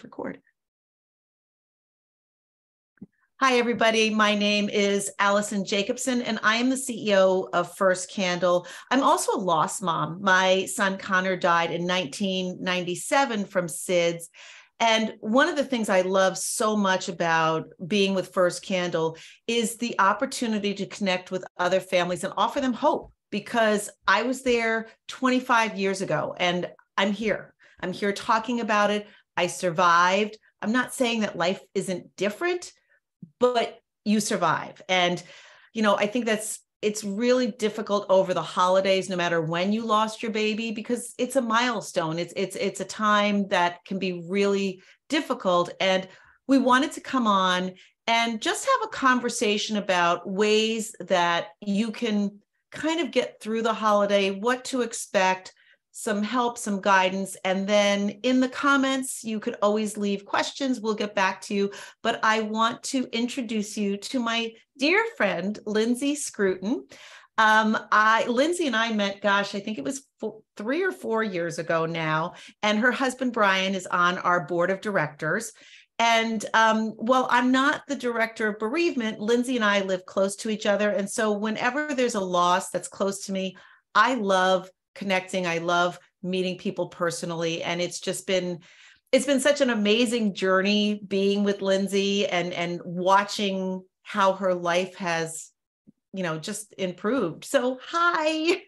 Record. Hi, everybody. My name is Allison Jacobson, and I am the CEO of First Candle. I'm also a lost mom. My son Connor died in 1997 from SIDS. And one of the things I love so much about being with First Candle is the opportunity to connect with other families and offer them hope, because I was there 25 years ago and I'm here. I'm here talking about it. I survived. I'm not saying that life isn't different, but you survive. And, I think it's really difficult over the holidays, no matter when you lost your baby, because it's a milestone. It's a time that can be really difficult. And we wanted to come on and just have a conversation about ways that you can kind of get through the holiday, what to expect, some help, some guidance. And then in the comments, you could always leave questions. We'll get back to you. But I want to introduce you to my dear friend, Lindsay Scruton. Lindsay and I met, I think it was 3 or 4 years ago now. And her husband, Brian, is on our board of directors. And while I'm not the director of bereavement, Lindsay and I live close to each other. And so whenever there's a loss that's close to me, I love connecting. I love meeting people personally. And it's been such an amazing journey being with Lindsay and watching how her life has, just improved. So hi.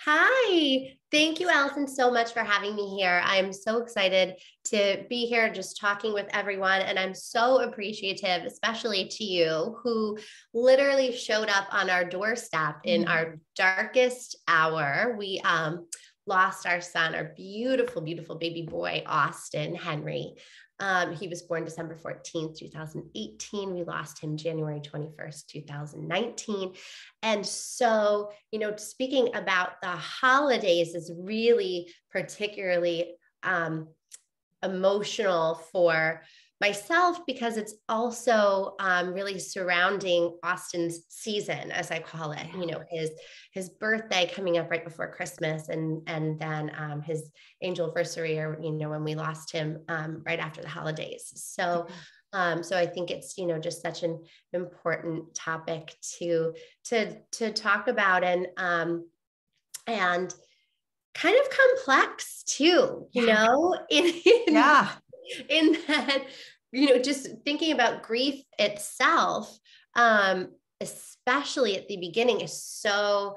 Hi. Thank you, Allison, so much for having me here. I'm so excited to be here just talking with everyone. And I'm so appreciative, especially to you, who literally showed up on our doorstep in our darkest hour. We lost our son, our beautiful, beautiful baby boy, Austin Henry. He was born December 14th, 2018. We lost him January 21st, 2019. And so, speaking about the holidays is really particularly emotional for myself, because it's also really surrounding Austin's season, as I call it, his birthday coming up right before Christmas, and then his angelversary, or, when we lost him right after the holidays. So I think it's, just such an important topic to talk about, and kind of complex too, in that, just thinking about grief itself, especially at the beginning, is so,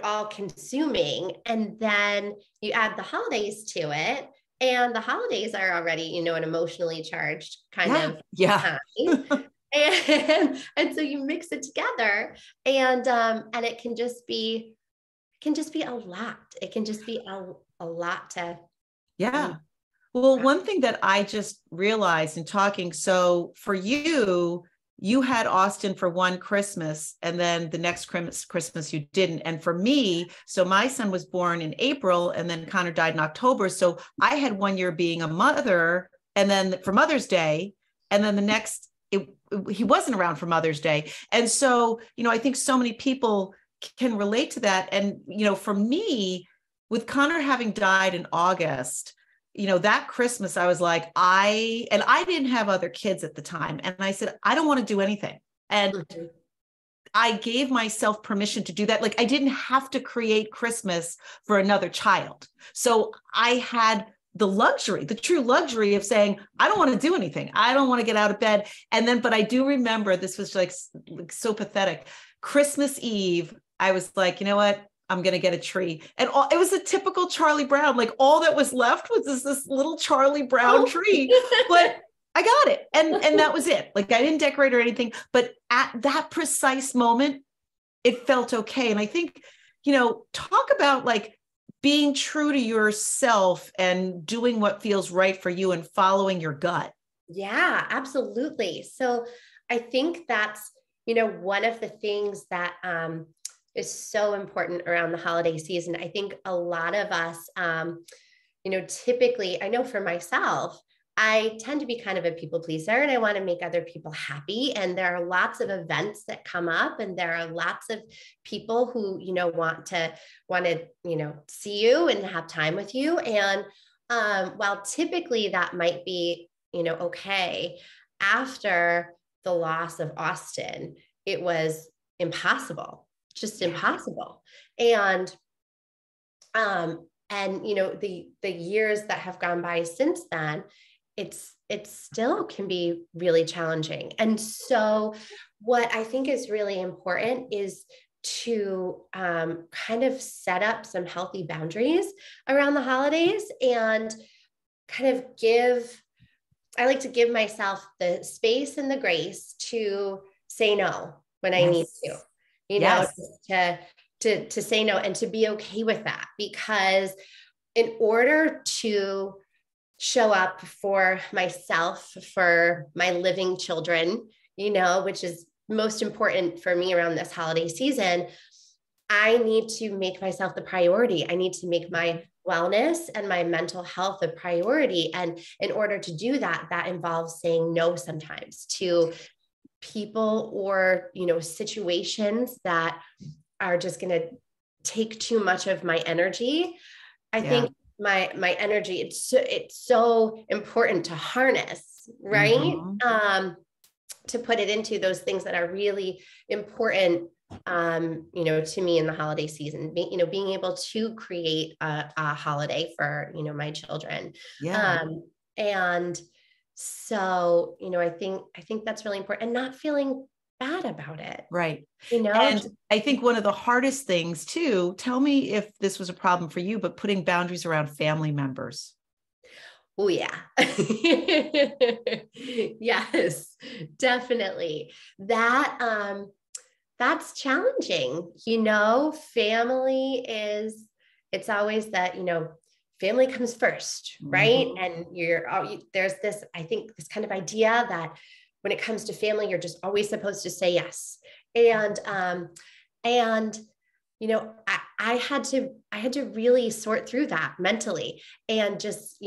all consuming. And then you add the holidays to it, and the holidays are already, an emotionally charged kind of time. And so you mix it together, and it can just be a lot. It can just be a lot to. Yeah. Well, one thing that I just realized in talking, so for you had Austin for one Christmas, and then the next Christmas you didn't. And for me, so my son was born in April, and then Connor died in October. So I had 1 year being a mother, and then for Mother's Day, and then the next, he wasn't around for Mother's Day. And so, I think so many people can relate to that. And, for me, with Connor having died in August, that Christmas, I was like, I didn't have other kids at the time. And I said, I don't want to do anything. And I gave myself permission to do that. Like, I didn't have to create Christmas for another child. So I had the true luxury of saying, I don't want to do anything. I don't want to get out of bed. And then, but I do remember, this was like so pathetic. Christmas Eve, I was like, you know what? I'm going to get a tree. And it was a typical Charlie Brown. Like, all that was left was this little Charlie Brown tree, but I got it. And that was it. Like, I didn't decorate or anything, but at that precise moment, it felt okay. And I think, talk about like being true to yourself and doing what feels right for you and following your gut. Yeah, absolutely. So I think that's, one of the things that, is so important around the holiday season. I think a lot of us, typically, I know for myself, I tend to be kind of a people pleaser, and I want to make other people happy. And there are lots of events that come up, and there are lots of people who, want to, see you and have time with you. And while typically that might be, okay, after the loss of Austin, it was impossible, just impossible. And the years that have gone by since then, it still can be really challenging. And so what I think is really important is to kind of set up some healthy boundaries around the holidays, and kind of I like to give myself the space and the grace to say no when I need to, to say no, and to be okay with that. Because in order to show up for myself, for my living children, which is most important for me around this holiday season, I need to make myself the priority. I need to make my wellness and my mental health a priority. And in order to do that, that involves saying no sometimes to people or, situations that are just going to take too much of my energy. I think my energy, it's so important to harness, right? Mm-hmm. To put it into those things that are really important, to me in the holiday season, being able to create a holiday for, my children. And so, I think that's really important, and not feeling bad about it. Right. And I think one of the hardest things too, tell me if this was a problem for you, but putting boundaries around family members. Oh yeah. Yes, definitely. That's challenging. Family it's always that, family comes first, right? Mm-hmm. And there's this, I think, this kind of idea that when it comes to family, you're just always supposed to say yes. And I had to really sort through that mentally, and just,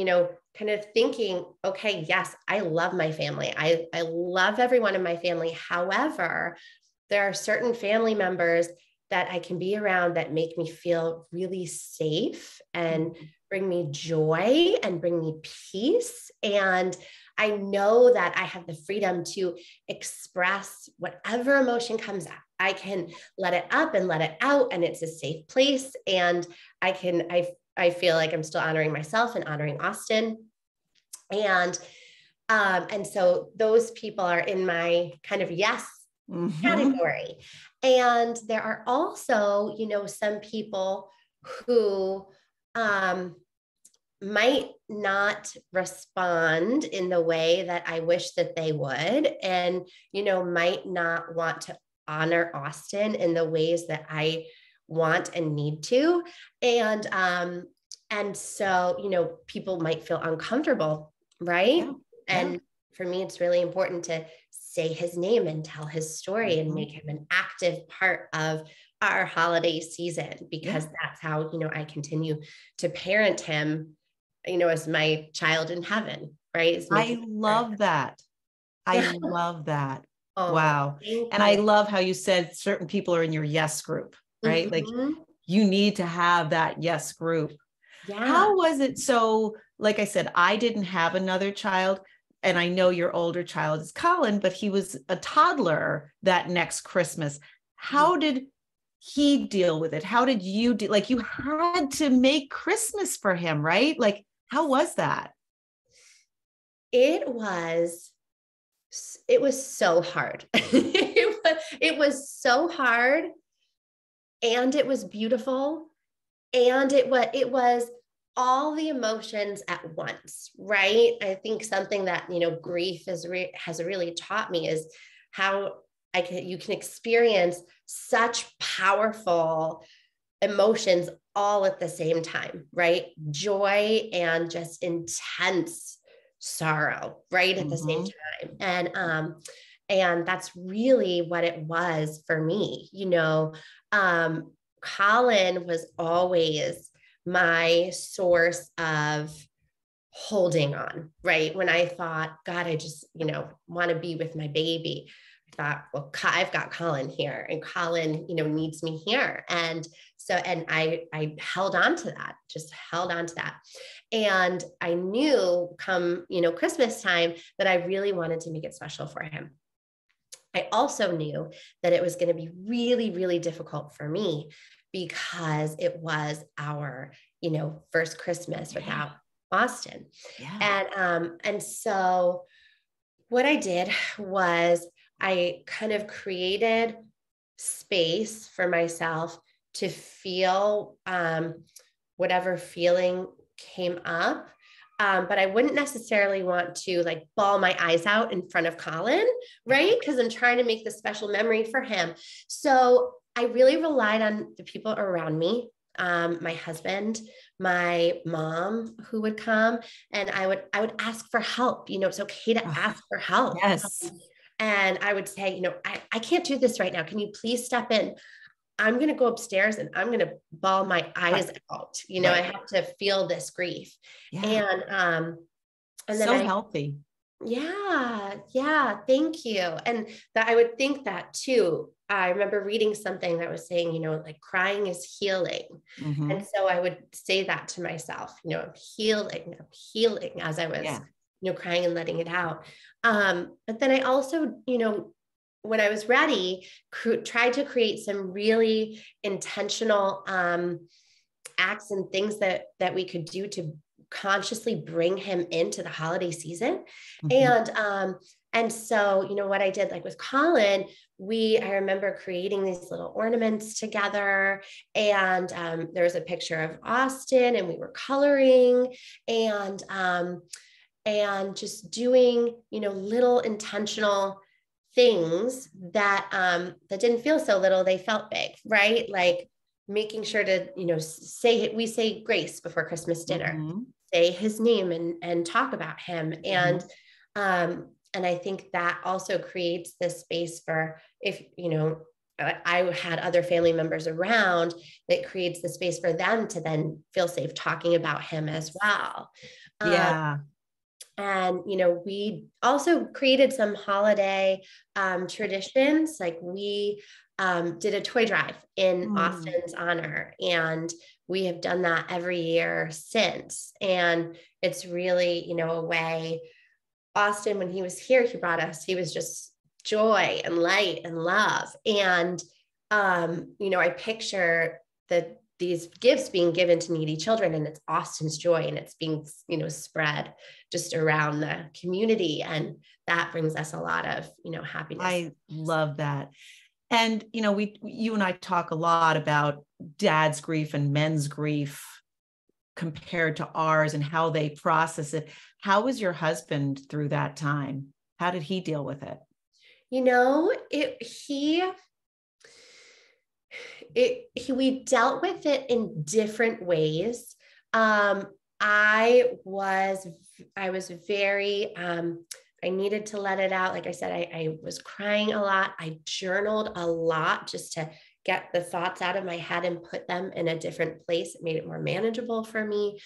kind of thinking, okay, yes, I love my family. I love everyone in my family. However, there are certain family members that I can be around that make me feel really safe and bring me joy and bring me peace. And I know that I have the freedom to express whatever emotion comes up. I can let it up and let it out, and it's a safe place. And I feel like I'm still honoring myself and honoring Austin. And so those people are in my kind of yes category. And there are also, some people who might not respond in the way that I wish that they would, and, might not want to honor Austin in the ways that I want and need to. And so, people might feel uncomfortable, right? Yeah. And for me, it's really important to say his name and tell his story and make him an active part of our holiday season, because that's how, I continue to parent him, as my child in heaven, right? I love that. I love that. Oh, wow. And I love how you said certain people are in your yes group, right? Like you need to have that yes group. Yeah. How was it? So, like I said, I didn't have another child, and I know your older child is Colin, but he was a toddler that next Christmas. How did he deal with it? How did you do? Like, you had to make Christmas for him, right? Like, how was that? It was so hard. It was so hard, and it was beautiful, and it was all the emotions at once, right? I think something that, grief has really taught me is how you can experience such powerful emotions all at the same time, right? Joy and just intense sorrow, right? At the same time. And that's really what it was for me. Colin was always my source of holding on, right? When I thought, God, I just, want to be with my baby, thought, well, I've got Colin here, and Colin, needs me here. And so, and I held on to that, just held on to that. And I knew come, Christmas time that I really wanted to make it special for him. I also knew that it was going to be really, really difficult for me because it was our, first Christmas without Austin. Yeah. And so what I did was I kind of created space for myself to feel whatever feeling came up. But I wouldn't necessarily want to like bawl my eyes out in front of Colin, right? Because I'm trying to make this special memory for him. So I really relied on the people around me, my husband, my mom who would come, and I would ask for help. It's okay to ask for help. Yes. And I would say, I can't do this right now. Can you please step in? I'm going to go upstairs and I'm going to bawl my eyes out. I have to feel this grief. Yeah. And then so healthy. Yeah. Yeah. Thank you. And that I would think that too. I remember reading something that was saying, like crying is healing. Mm-hmm. And so I would say that to myself, I'm healing as I was, crying and letting it out. But then I also, when I was ready, tried to create some really intentional acts and things that we could do to consciously bring him into the holiday season. Mm-hmm. And so, what I did, like with Colin, I remember creating these little ornaments together, and there was a picture of Austin, and we were coloring and just doing, little intentional things that didn't feel so little, they felt big, right? Like making sure to, we say grace before Christmas dinner, mm-hmm. say his name and talk about him. Mm-hmm. And I think that also creates this space for, if, I had other family members around, that creates the space for them to then feel safe talking about him as well. Yeah. And, we also created some holiday traditions. Like we did a toy drive in Austin's honor, and we have done that every year since. And it's really, a way. Austin, when he was here, he was just joy and light and love. And, I picture these gifts being given to needy children, and it's Austin's joy, and it's being, spread just around the community. And that brings us a lot of, happiness. I love that. And, you and I talk a lot about dad's grief and men's grief compared to ours and how they process it. How was your husband through that time? How did he deal with it? We dealt with it in different ways. I was very, I needed to let it out. Like I said, I was crying a lot. I journaled a lot just to get the thoughts out of my head and put them in a different place. It made it more manageable for me.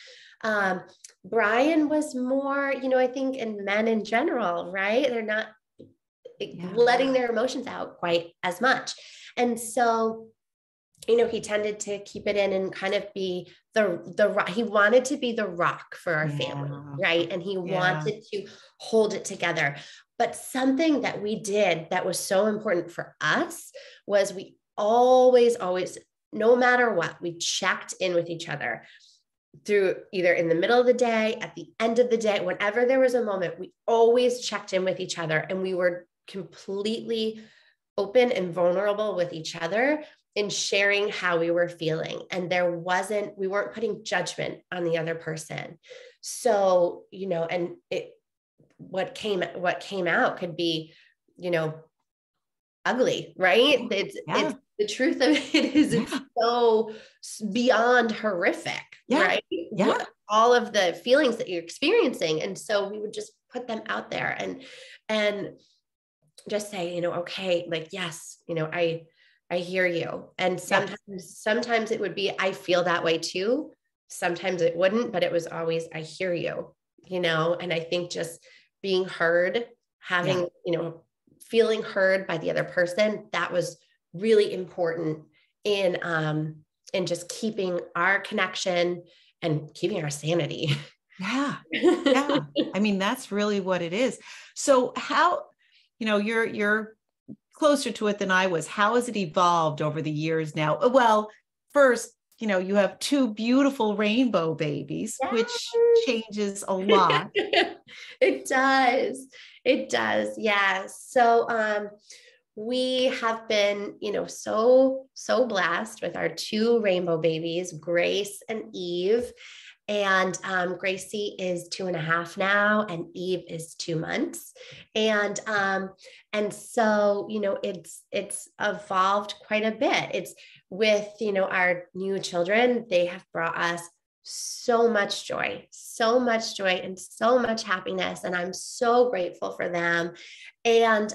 Brian was more, I think, in men in general, right? They're not letting their emotions out quite as much. And so, he tended to keep it in and kind of be he wanted to be the rock for our family, right? And he wanted to hold it together. But something that we did that was so important for us was we always, no matter what, we checked in with each other through either in the middle of the day, at the end of the day, whenever there was a moment, we always checked in with each other, and we were completely open and vulnerable with each other in sharing how we were feeling. And we weren't putting judgment on the other person. So, and what came out could be, ugly, right? It's the truth of it is it's so beyond horrific, right? Yeah. All of the feelings that you're experiencing. And so we would just put them out there and just say, okay, like, yes, I hear you. And sometimes it would be, I feel that way too. Sometimes it wouldn't, but it was always, I hear you, and I think just being heard, having, feeling heard by the other person, that was really important in just keeping our connection and keeping our sanity. Yeah. Yeah. I mean, that's really what it is. So how, you're closer to it than I was. How has it evolved over the years now? Well, first, you have two beautiful rainbow babies, Yes. which changes a lot. It does. It does. Yes. So, we have been, so blessed with our two rainbow babies, Grace and Eve. And Gracie is 2.5 now, and Eve is 2 months. And so, it's evolved quite a bit. It's with, our new children, they have brought us so much joy and so much happiness. And I'm so grateful for them. And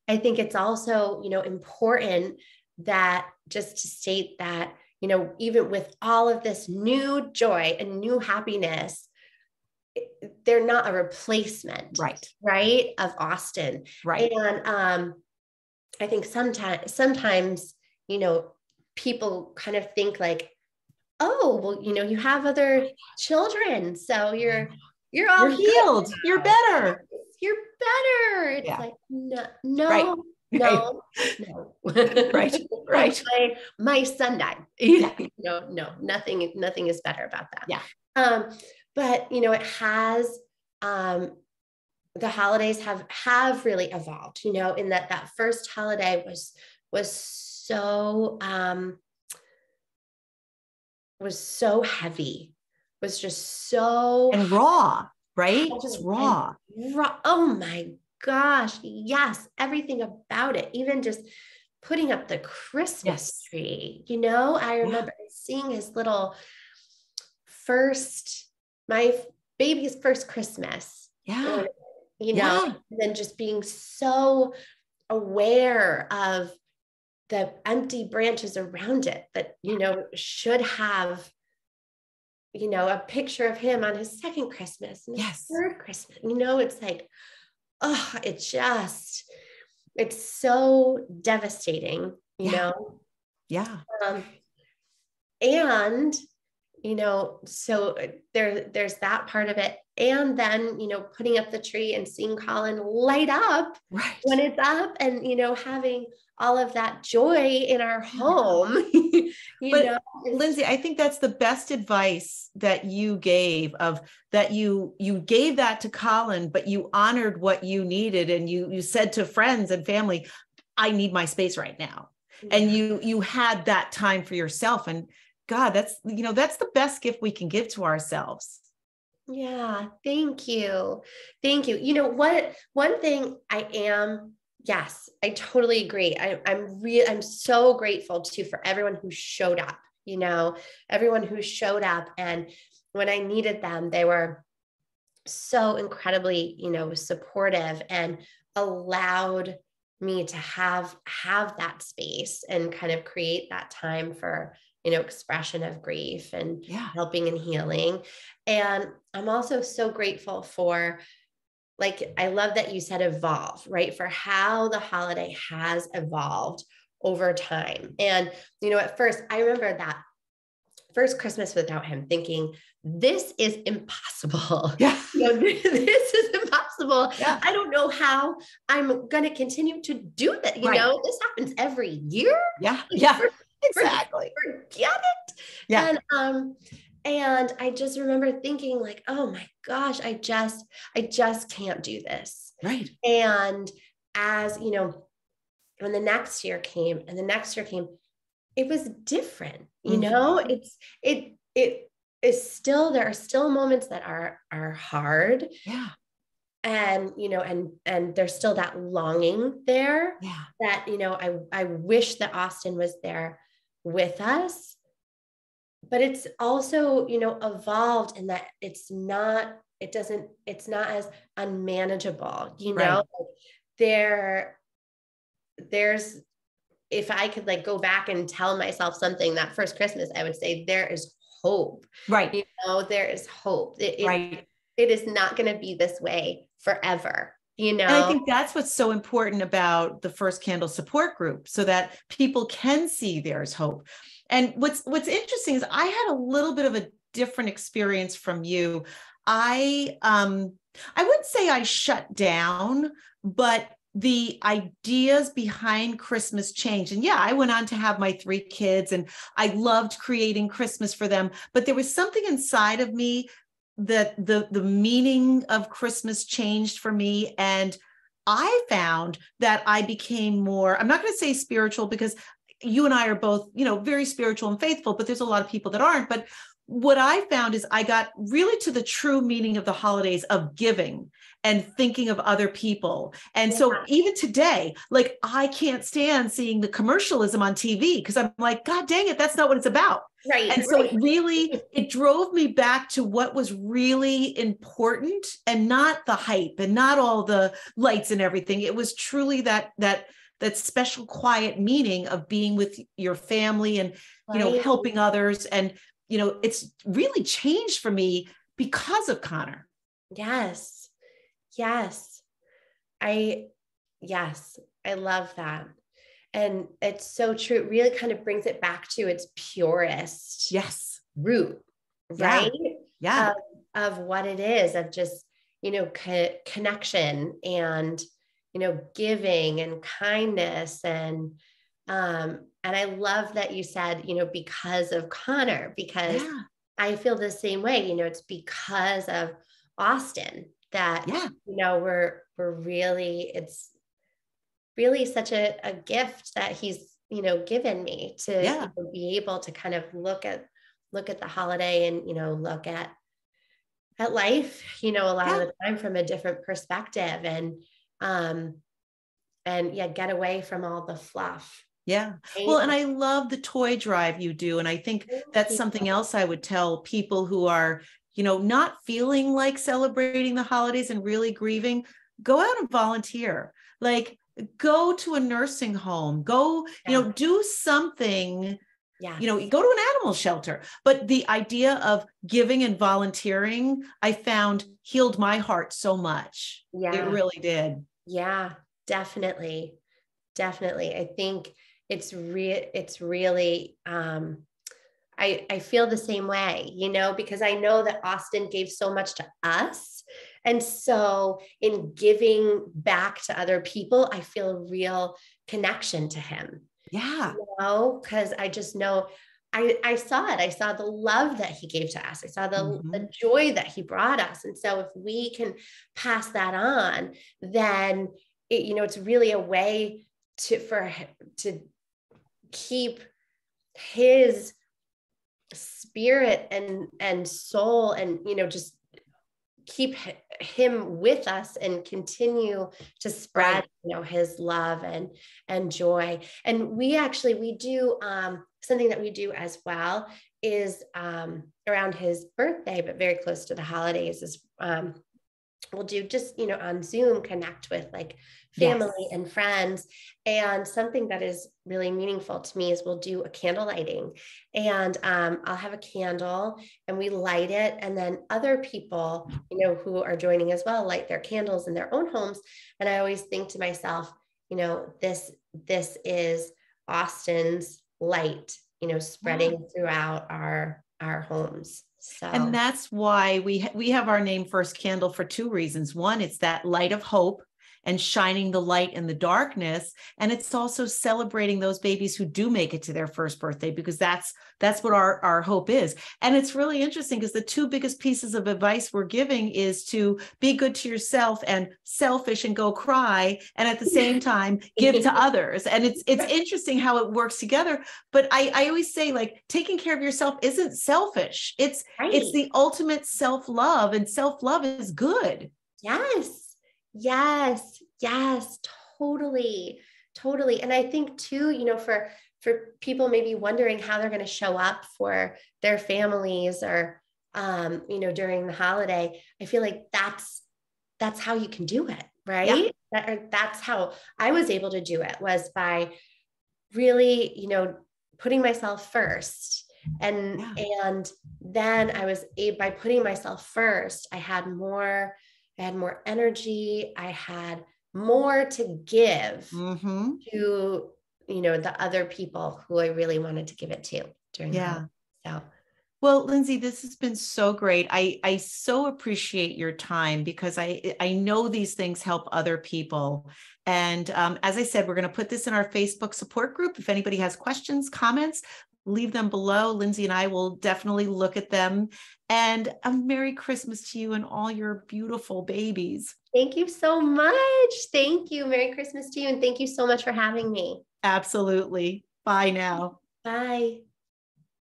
I think it's also, important that just to state that, even with all of this new joy and new happiness, they're not a replacement, right, of Austin. Right. And I think sometimes, people kind of think like, oh, well, you have other children, so you're all healed. You're better. You're better. It's like, no, right. no. Right. My son died. Yeah. No, nothing is better about that. Yeah. But it has, the holidays have really evolved, in that first holiday was so heavy, was just so and raw, right? Just raw. Oh my gosh. Yes. Everything about it, even just putting up the Christmas tree, I remember seeing his little my baby's first Christmas. Yeah. And then just being so aware of the empty branches around it that, should have, a picture of him on his second Christmas and his third Christmas. It's like, oh, it's so devastating, know? Yeah. And, so there's that part of it. And then, putting up the tree and seeing Colin light up when it's up and, having all of that joy in our home. Lindsay, I think that's the best advice that you gave, of that you gave that to Colin, but you honored what you needed. And you said to friends and family, I need my space right now. Yeah. And you had that time for yourself. And God, that's the best gift we can give to ourselves. Yeah. Thank you. Thank you. One thing yes, I totally agree. I'm so grateful too for everyone who showed up, everyone who showed up. And when I needed them, they were so incredibly, supportive and allowed me to have that space and kind of create that time for, expression of grief and helping and healing. And I'm also so grateful for, I love that you said evolve, right? For how the holiday has evolved over time. And, at first I remember that first Christmas without him thinking, this is impossible. Yeah. This is impossible. Yeah. I don't know how I'm going to continue to do that. This happens every year. Yeah. Yeah. Exactly. Forget it. Yeah. And I just remember thinking like, oh my gosh, I just can't do this. Right. And as, when the next year came, it was different, it is still, there are still moments that are hard. Yeah. And, and there's still that longing there that, I wish that Austin was there with us, but it's also, evolved in that it's not as unmanageable, there's, if I could go back and tell myself something that first Christmas, I would say there is hope, right? There is hope. Right. It is not going to be this way forever. you And I know? think that's what's so important about the First Candle support group, so that people can see there's hope. And what's interesting is I had a little bit of a different experience from you. I wouldn't say I shut down, but the ideas behind Christmas changed. And yeah, I went on to have my 3 kids and I loved creating Christmas for them. But there was something inside of me that the meaning of Christmas changed for me. And I found that I became more, I'm not going to say spiritual, because you and I are both, very spiritual and faithful, but there's a lot of people that aren't. But what I found is I got really to the true meaning of the holidays, of giving and thinking of other people. And so even today, like, I can't stand seeing the commercialism on TV, because I'm like, God dang it, that's not what it's about. Right. And so it drove me back to what was really important, and not the hype and not all the lights and everything. It was truly that special quiet meaning of being with your family and, helping others. And, it's really changed for me because of Connor. Yes. Yes. Yes, I love that. And it's so true. It really kind of brings it back to its purest root, right? Yeah. Of what it is, of just, connection and, giving and kindness. And I love that you said, because of Connor, because I feel the same way, it's because of Austin that, we're really, it's really such a gift that he's, given me to be able to kind of look at the holiday and, look at life, a lot of the time from a different perspective, and get away from all the fluff. Yeah. Well, and I love the toy drive you do. And I think that's something else I would tell people who are, not feeling like celebrating the holidays and really grieving. Go out and volunteer. Like, go to a nursing home, go, do something, go to an animal shelter. But the idea of giving and volunteering, I found, healed my heart so much. It really did. Yeah, definitely. Definitely. I think it's really, I feel the same way, because I know that Austin gave so much to us. And so in giving back to other people, I feel a real connection to him. Yeah. Because I just know I saw it. I saw the love that he gave to us. I saw the joy that he brought us. And so if we can pass that on, then it's really a way to keep his spirit and soul, and just keep him with us and continue to spread his love and joy. And we do something that we do as well is around his birthday, but very close to the holidays, is we'll do just, on Zoom, connect with like family and friends. And something that is really meaningful to me is we'll do a candle lighting, and I'll have a candle and we light it. And then other people, who are joining as well, light their candles in their own homes. And I always think to myself, this is Austin's light, spreading throughout our homes. So. And that's why we have our name First Candle for 2 reasons. One, it's that light of hope and shining the light in the darkness. And it's also celebrating those babies who do make it to their first birthday, because that's what our hope is. And it's really interesting, because the 2 biggest pieces of advice we're giving is to be good to yourself and selfish and go cry, and at the same time give to others. And it's interesting how it works together. But I always say, like, taking care of yourself isn't selfish. It's the ultimate self-love, and self-love is good. Yes, totally. And I think too, for people maybe wondering how they're going to show up for their families or, during the holiday, I feel like that's how you can do it, right? That's how I was able to do it, was by really, putting myself first. And then by putting myself first, I had more I had more energy. I had more to give to, the other people who I really wanted to give it to during the holidays. So. Well, Lindsay, this has been so great. I so appreciate your time because I know these things help other people. And as I said, we're going to put this in our Facebook support group. If anybody has questions, comments, leave them below. Lindsay and I will definitely look at them. And a Merry Christmas to you and all your beautiful babies. Thank you so much. Thank you. Merry Christmas to you. And thank you so much for having me. Absolutely. Bye now. Bye.